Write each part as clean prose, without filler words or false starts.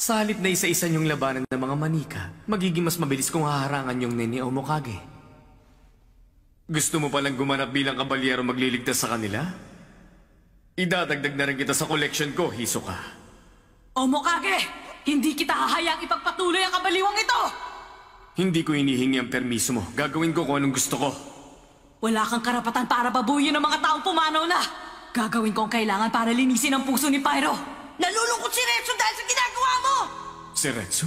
Sa halip na isa-isa niyong labanan ng mga manika, magiging mas mabilis kung haharangan yung Nene Omokage. Gusto mo palang gumanap bilang kabalyero magliligtas sa kanila? Idadagdag na rin kita sa collection ko, Hisoka. Omokage! Hindi kita hahayang ipagpatuloy ang kabaliwang ito! Hindi ko inihingi ang permiso mo. Gagawin ko kung anong gusto ko. Wala kang karapatan para babuyin ang mga taong pumanaw na! Gagawin ko ang kailangan para linisin ang puso ni Pyro! Nalulungkot si Retsu dahil sa ginagawa mo! Si Retsu?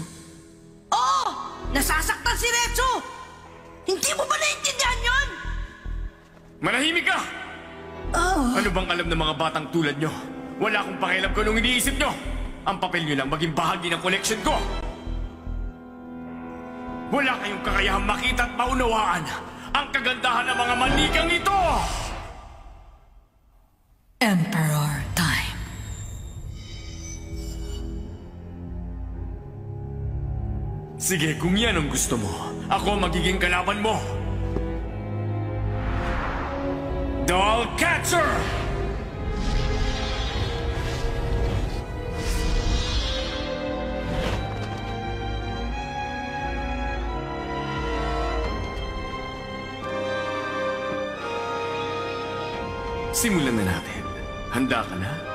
Oo! Nasasaktan si Retsu! Hindi mo ba naiintindihan yun? Manahimik ka! Ano bang alam ng mga batang tulad nyo? Wala akong pakialam kung anong iniisip nyo! Ang papel nyo lang maging bahagi ng collection ko! Wala kayong kakayahang makita at maunawaan ang kagandahan ng mga manikang ito! Emperor time. Sige, kung yan ang gusto mo, ako magiging kalaban mo! Doll Catcher! Simulan na natin. Handa ka na?